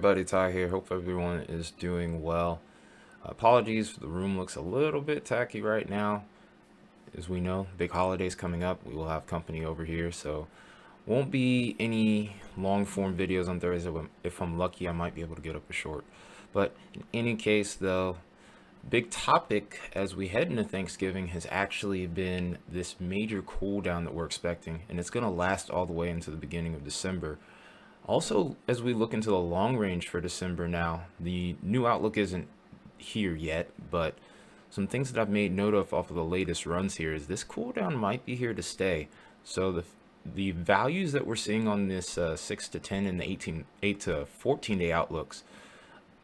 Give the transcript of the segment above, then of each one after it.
everybody, Ty here. Hope everyone is doing well. Apologies, the room looks a little bit tacky right now. As we know, big holidays coming up. We will have company over here, so won't be any long form videos on Thursday. If I'm lucky, I might be able to get up a short. But in any case, though, big topic as we head into Thanksgiving has actually been this major cool down that we're expecting, and it's going to last all the way into the beginning of December. Also, as we look into the long range for December now, the new outlook isn't here yet, but some things that I've made note of off of the latest runs here is this cooldown might be here to stay. So the values that we're seeing on this 6 to 10 and the 8 to 14 day outlooks,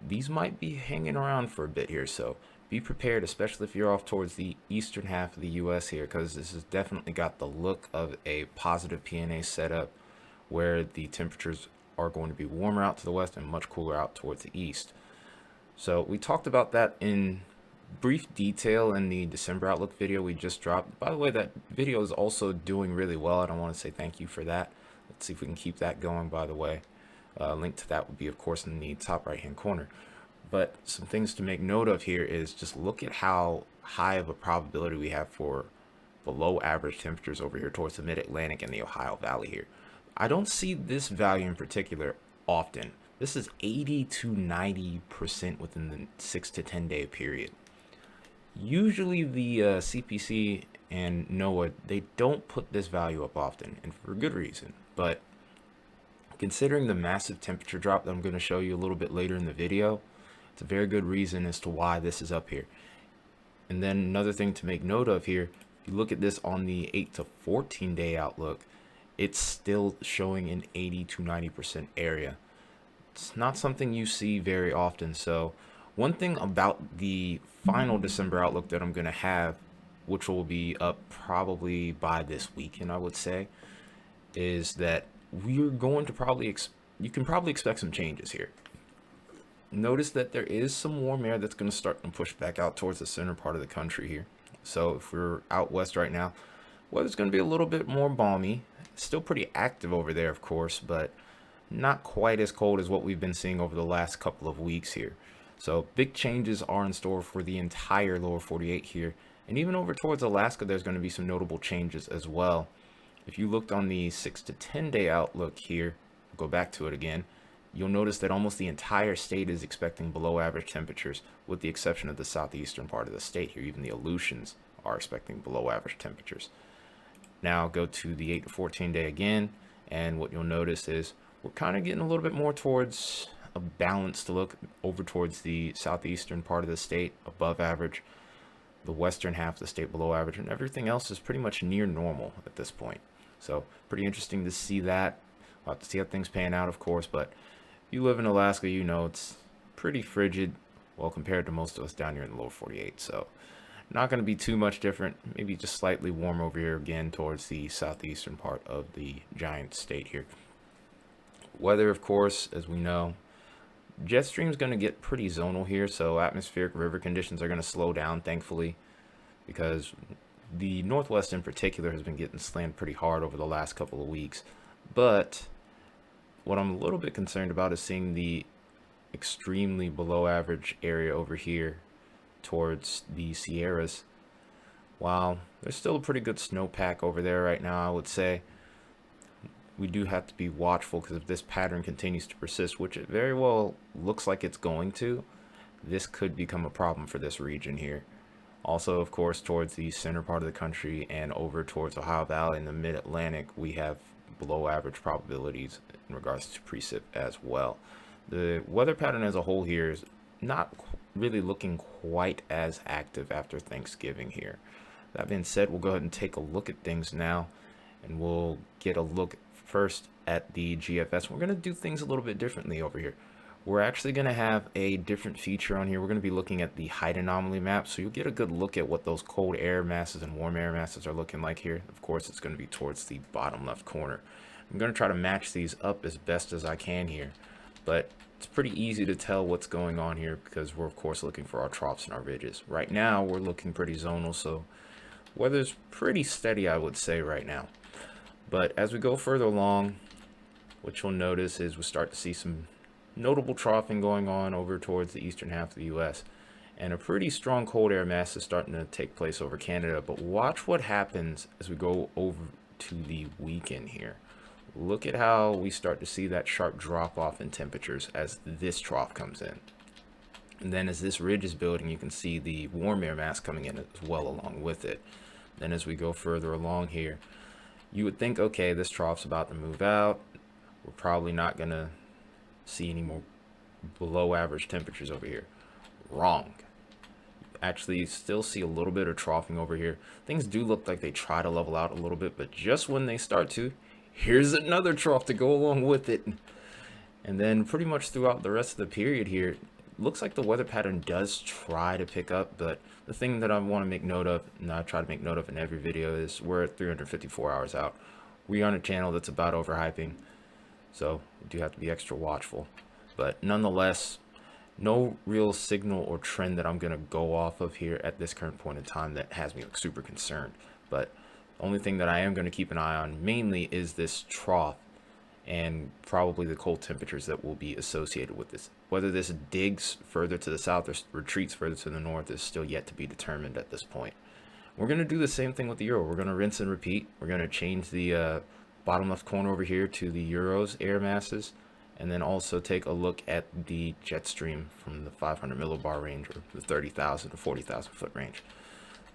these might be hanging around for a bit here. So be prepared, especially if you're off towards the eastern half of the US here, because this has definitely got the look of a positive PNA setup where the temperatures are going to be warmer out to the west and much cooler out towards the east. So we talked about that in brief detail in the December outlook video we just dropped. By the way, that video is also doing really well, and I want to say thank you for that. Let's see if we can keep that going, by the way. Link to that would be, of course, in the top right hand corner. But some things to make note of here is just look at how high of a probability we have for below average temperatures over here towards the mid-Atlantic and the Ohio Valley here. I don't see this value in particular often. This is 80 to 90% within the 6 to 10 day period. Usually the CPC and NOAA, they don't put this value up often, and for good reason. But considering the massive temperature drop that I'm going to show you a little bit later in the video, it's a very good reason as to why this is up here. And then another thing to make note of here, if you look at this on the 8 to 14 day outlook, it's still showing an 80 to 90% area. It's not something you see very often. So one thing about the final December outlook that I'm going to have, which will be up probably by this weekend, I would say, is that we're going to probably, you can probably expect some changes here. Notice that there is some warm air that's going to start to push back out towards the center part of the country here. So if we're out west right now, weather's going to be a little bit more balmy. Still pretty active over there, of course, but not quite as cold as what we've been seeing over the last couple of weeks here. So big changes are in store for the entire lower 48 here. And even over towards Alaska, there's going to be some notable changes as well. If you looked on the 6 to 10 day outlook here, go back to it again, you'll notice that almost the entire state is expecting below average temperatures, with the exception of the southeastern part of the state here. Even the Aleutians are expecting below average temperatures. Now go to the 8 to 14 day again, and what you'll notice is we're kind of getting a little bit more towards a balanced look over towards the southeastern part of the state above average, the western half of the state below average, and everything else is pretty much near normal at this point. So pretty interesting to see that. We'll have to see how things pan out, of course, but if you live in Alaska, you know it's pretty frigid, well, compared to most of us down here in the lower 48. So not going to be too much different, maybe just slightly warm over here again towards the southeastern part of the giant state here. Weather, of course, as we know, jet stream's going to get pretty zonal here, so atmospheric river conditions are going to slow down, thankfully, because the Northwest in particular has been getting slammed pretty hard over the last couple of weeks. But what I'm a little bit concerned about is seeing the extremely below average area over here towards the Sierras. While there's still a pretty good snowpack over there right now, I would say, we do have to be watchful, because if this pattern continues to persist, which it very well looks like it's going to, this could become a problem for this region here. Also, of course, towards the center part of the country and over towards Ohio Valley and the mid-Atlantic, we have below average probabilities in regards to precip as well. The weather pattern as a whole here is not really looking quite as active after Thanksgiving here. That being said, we'll go ahead and take a look at things now, and we'll get a look first at the GFS. We're going to do things a little bit differently over here. We're actually going to have a different feature on here. We're going to be looking at the height anomaly map, so you'll get a good look at what those cold air masses and warm air masses are looking like here. Of course, it's going to be towards the bottom left corner. I'm going to try to match these up as best as I can here, but it's pretty easy to tell what's going on here because we're, of course, looking for our troughs and our ridges. Right now, we're looking pretty zonal, so weather's pretty steady, I would say, right now. But as we go further along, what you'll notice is we start to see some notable troughing going on over towards the eastern half of the US. And a pretty strong cold air mass is starting to take place over Canada. But watch what happens as we go over to the weekend here. Look at how we start to see that sharp drop off in temperatures as this trough comes in. And then as this ridge is building, you can see the warm air mass coming in as well along with it. Then as we go further along here, you would think, okay, this trough's about to move out. We're probably not going to see any more below average temperatures over here. Wrong. Actually, you still see a little bit of troughing over here. Things do look like they try to level out a little bit, but just when they start to, here's another trough to go along with it. And then pretty much throughout the rest of the period here, looks like the weather pattern does try to pick up, but the thing that I want to make note of, and I try to make note of in every video, is we're at 354 hours out. We are on a channel that's about overhyping, so we do have to be extra watchful. But nonetheless, no real signal or trend that I'm going to go off of here at this current point in time that has me super concerned. But the only thing that I am going to keep an eye on mainly is this trough and probably the cold temperatures that will be associated with this. Whether this digs further to the south or retreats further to the north is still yet to be determined at this point. We're going to do the same thing with the euro. We're going to rinse and repeat. We're going to change the bottom left corner over here to the euro's air masses, and then also take a look at the jet stream from the 500 millibar range, or the 30,000 to 40,000 foot range.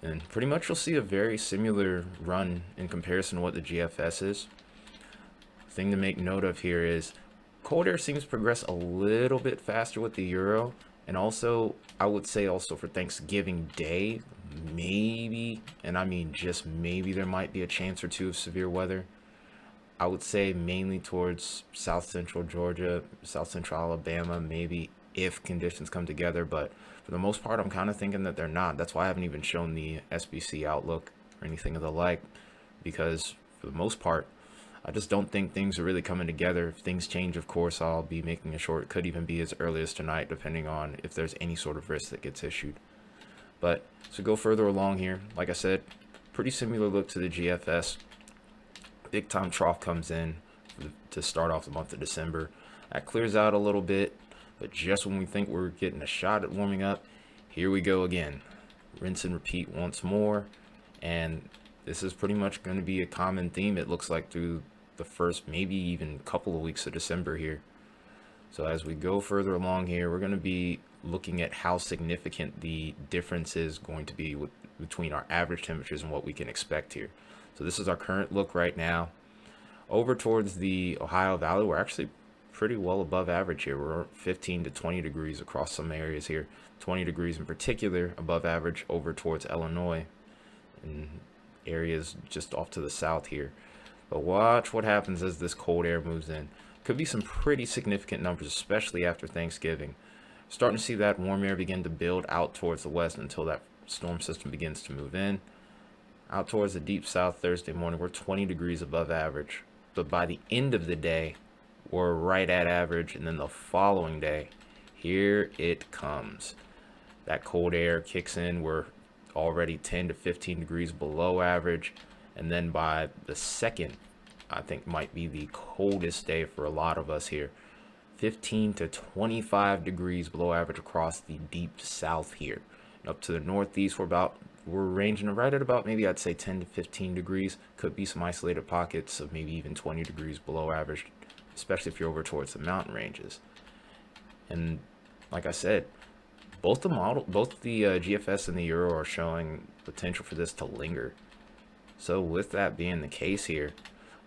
And pretty much you'll see a very similar run in comparison to what the GFS is. Thing to make note of here is cold air seems to progress a little bit faster with the euro, and also I would say also for Thanksgiving Day, maybe, and I mean just maybe, there might be a chance or two of severe weather. I would say mainly towards south central Georgia, south central Alabama, maybe, if conditions come together. But for the most part, I'm kind of thinking that they're not. That's why I haven't even shown the SBC outlook or anything of the like, because for the most part, I just don't think things are really coming together. If things change, of course, I'll be making a short. It could even be as early as tonight, depending on if there's any sort of risk that gets issued. But to go further along here, like I said, pretty similar look to the GFS. Big time trough comes in to start off the month of December. That clears out a little bit, but just when we think we're getting a shot at warming up, here we go again. Rinse and repeat once more, and this is pretty much going to be a common theme, it looks like, through the first maybe even couple of weeks of December here. So as we go further along here, we're going to be looking at how significant the difference is going to be between our average temperatures and what we can expect here. So this is our current look right now. Over towards the Ohio Valley, we're actually pretty well above average here. We're 15 to 20 degrees across some areas here. 20 degrees in particular above average over towards Illinois and areas just off to the south here. But watch what happens as this cold air moves in. Could be some pretty significant numbers, especially after Thanksgiving. Starting to see that warm air begin to build out towards the west until that storm system begins to move in. Out towards the deep south Thursday morning, we're 20 degrees above average. But by the end of the day, we're right at average. And then the following day, here it comes. That cold air kicks in. We're already 10 to 15 degrees below average. And then by the second, I think might be the coldest day for a lot of us here. 15 to 25 degrees below average across the deep south here. And up to the northeast, we're ranging right at about, maybe I'd say 10 to 15 degrees. Could be some isolated pockets of maybe even 20 degrees below average, especially if you're over towards the mountain ranges. And like I said, both the GFS and the Euro are showing potential for this to linger. So with that being the case here,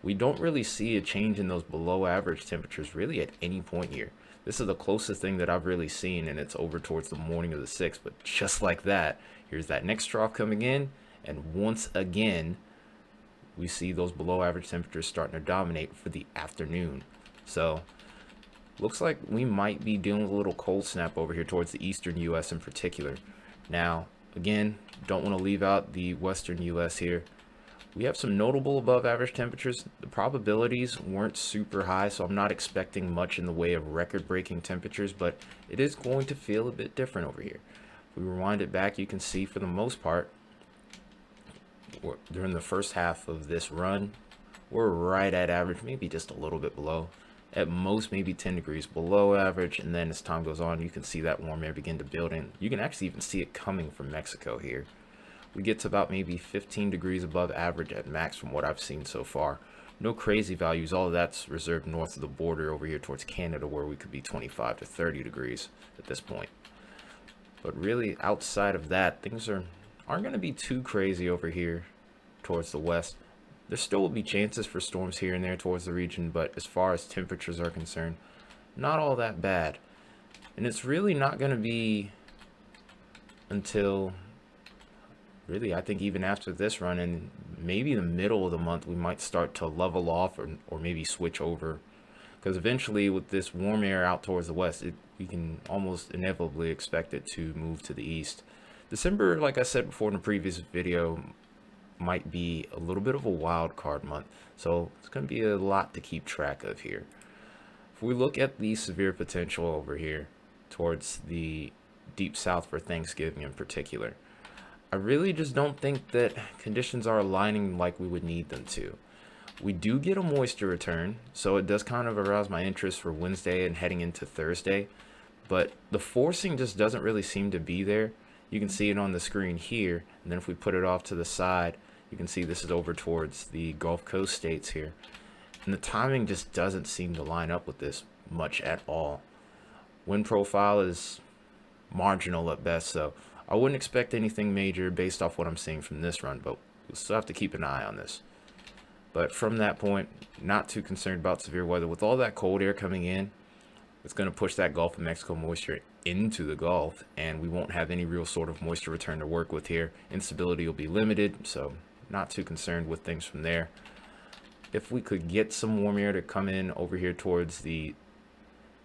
we don't really see a change in those below average temperatures really at any point here. This is the closest thing that I've really seen, and it's over towards the morning of the 6th. But just like that, here's that next trough coming in, and once again, we see those below average temperatures starting to dominate for the afternoon. So looks like we might be dealing with a little cold snap over here towards the eastern US in particular. Now, again, don't want to leave out the western US here. We have some notable above average temperatures. The probabilities weren't super high, so I'm not expecting much in the way of record-breaking temperatures, but it is going to feel a bit different over here. If we rewind it back, you can see for the most part, during the first half of this run, we're right at average, maybe just a little bit below. at most maybe 10 degrees below average, and then as time goes on, you can see that warm air begin to build in. You can actually even see it coming from Mexico here. We get to about maybe 15 degrees above average at max from what I've seen so far. No crazy values. All of that's reserved north of the border over here towards Canada, where we could be 25 to 30 degrees at this point. But really, outside of that, things aren't going to be too crazy over here towards the west. There still will be chances for storms here and there towards the region, but as far as temperatures are concerned, not all that bad. And it's really not going to be until, really, I think even after this run and maybe the middle of the month, we might start to level off or maybe switch over. Because eventually with this warm air out towards the west, we can almost inevitably expect it to move to the east. December, like I said before in the previous video, might be a little bit of a wild card month. So it's going to be a lot to keep track of here. If we look at the severe potential over here towards the deep south for Thanksgiving in particular, I really just don't think that conditions are aligning like we would need them to. We do get a moisture return, so it does kind of arouse my interest for Wednesday and heading into Thursday, but the forcing just doesn't really seem to be there. You can see it on the screen here, and then if we put it off to the side, you can see this is over towards the Gulf Coast states here. And the timing just doesn't seem to line up with this much at all. Wind profile is marginal at best, so I wouldn't expect anything major based off what I'm seeing from this run, but we'll still have to keep an eye on this. But from that point, not too concerned about severe weather. With all that cold air coming in, it's going to push that Gulf of Mexico moisture into the Gulf, and we won't have any real sort of moisture return to work with here. Instability will be limited, so not too concerned with things from there. If we could get some warm air to come in over here towards the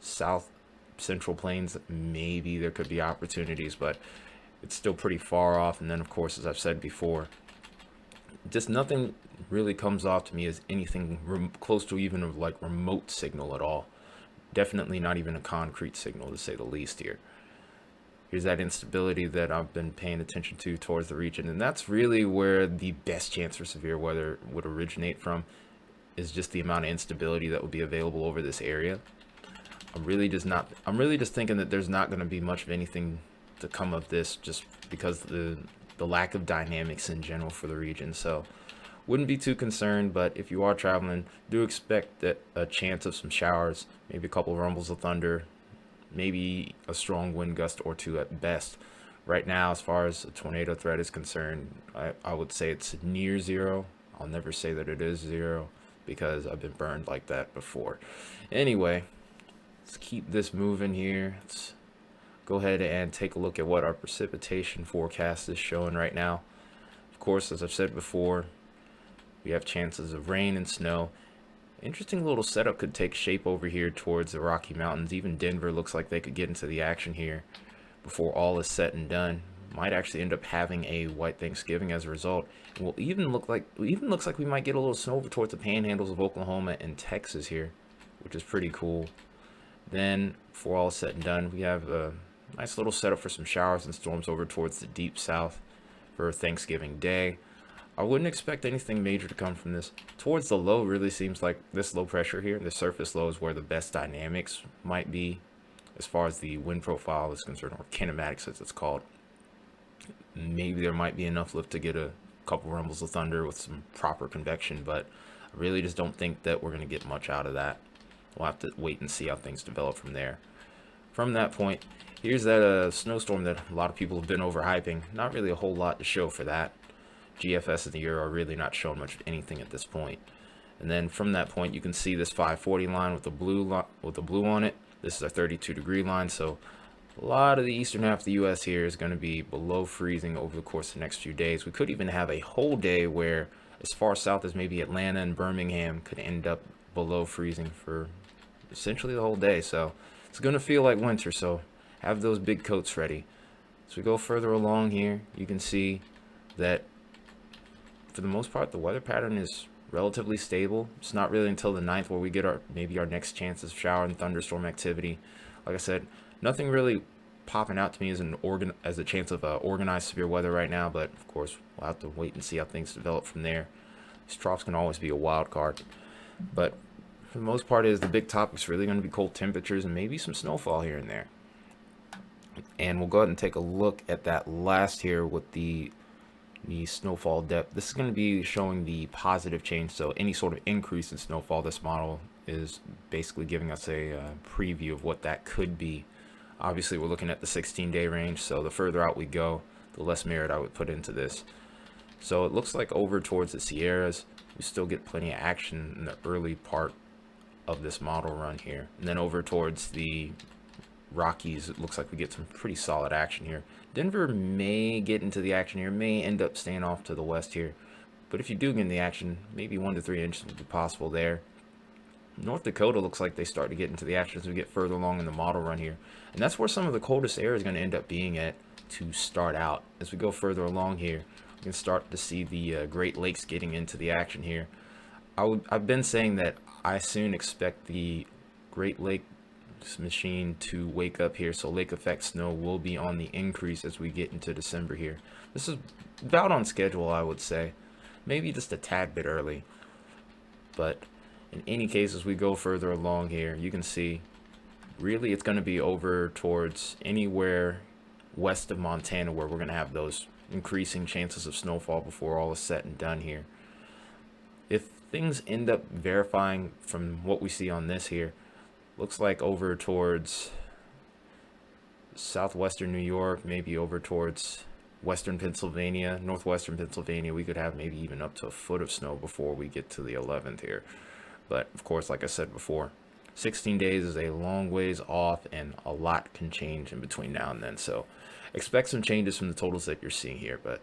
south central plains, maybe there could be opportunities, but it's still pretty far off. And then of course, as I've said before, just nothing really comes off to me as anything close to even a like remote signal at all. Definitely not even a concrete signal, to say the least here. Here's that instability that I've been paying attention to towards the region, and that's really where the best chance for severe weather would originate from, is just the amount of instability that would be available over this area. I'm really just thinking that there's not going to be much of anything to come of this, just because the lack of dynamics in general for the region. So wouldn't be too concerned, but if you are traveling, do expect that a chance of some showers, maybe a couple rumbles of thunder, maybe a strong wind gust or two at best. Right now, as far as the tornado threat is concerned, I would say it's near zero. I'll never say that it is zero because I've been burned like that before. Anyway, let's keep this moving here. Let's go ahead and take a look at what our precipitation forecast is showing right now. Of course, as I've said before, we have chances of rain and snow. Interesting little setup could take shape over here towards the Rocky Mountains. Even Denver looks like they could get into the action here before all is said and done. Might actually end up having a white Thanksgiving as a result. And will even looks like we might get a little snow over towards the panhandles of Oklahoma and Texas here, which is pretty cool. Then, before all is said and done, we have a nice little setup for some showers and storms over towards the deep south for Thanksgiving Day. I wouldn't expect anything major to come from this. Towards the low, really seems like this low pressure here, the surface low, is where the best dynamics might be as far as the wind profile is concerned, or kinematics as it's called. Maybe there might be enough lift to get a couple rumbles of thunder with some proper convection, but I really just don't think that we're going to get much out of that. We'll have to wait and see how things develop from there. From that point, here's that snowstorm that a lot of people have been overhyping. Not really a whole lot to show for that. GFS and the Euro are really not showing much of anything at this point. And then from that point, you can see this 540 line with the blue on it. This is a 32 degree line, so a lot of the eastern half of the U.S. here is going to be below freezing over the course of the next few days. We could even have a whole day where as far south as maybe Atlanta and Birmingham could end up below freezing for essentially the whole day. So it's going to feel like winter, so have those big coats ready. As we go further along here, you can see that for the most part, the weather pattern is relatively stable. It's not really until the 9th where we get maybe our next chances of shower and thunderstorm activity. Like I said, nothing really popping out to me as a chance of organized severe weather right now, but of course we'll have to wait and see how things develop from there. These troughs can always be a wild card, but for the most part is the big topic's really going to be cold temperatures and maybe some snowfall here and there. And we'll go ahead and take a look at that last here with the snowfall depth. This is going to be showing the positive change, so any sort of increase in snowfall, this model is basically giving us a preview of what that could be. Obviously we're looking at the 16-day range, so the further out we go, the less merit I would put into this. So it looks like over towards the Sierras, we still get plenty of action in the early part of this model run here. And then over towards the Rockies, it looks like we get some pretty solid action here. Denver may get into the action here, may end up staying off to the west here. But if you do get in the action, maybe 1 to 3 inches would be possible there. North Dakota looks like they start to get into the action as we get further along in the model run here. And that's where some of the coldest air is going to end up being at to start out. As we go further along here, we can start to see the Great Lakes getting into the action here. I've been saying that I soon expect the Great Lakes machine to wake up here, so lake effect snow will be on the increase as we get into December here. This is about on schedule, I would say, maybe just a tad bit early, but in any case, as we go further along here, you can see really it's going to be over towards anywhere west of Montana where we're going to have those increasing chances of snowfall before all is said and done here. If things end up verifying from what we see on this here, looks like over towards southwestern New York, maybe over towards western Pennsylvania, northwestern Pennsylvania, we could have maybe even up to a foot of snow before we get to the 11th here. But of course, like I said before, 16 days is a long ways off and a lot can change in between now and then. So expect some changes from the totals that you're seeing here. But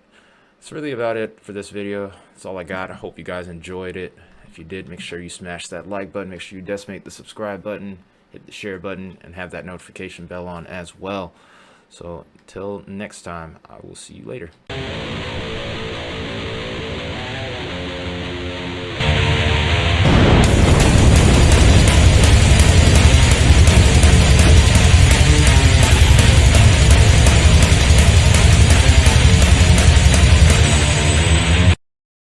that's really about it for this video. That's all I got. I hope you guys enjoyed it. If you did, make sure you smash that like button. Make sure you decimate the subscribe button, hit the share button, and have that notification bell on as well. So until next time, I will see you later.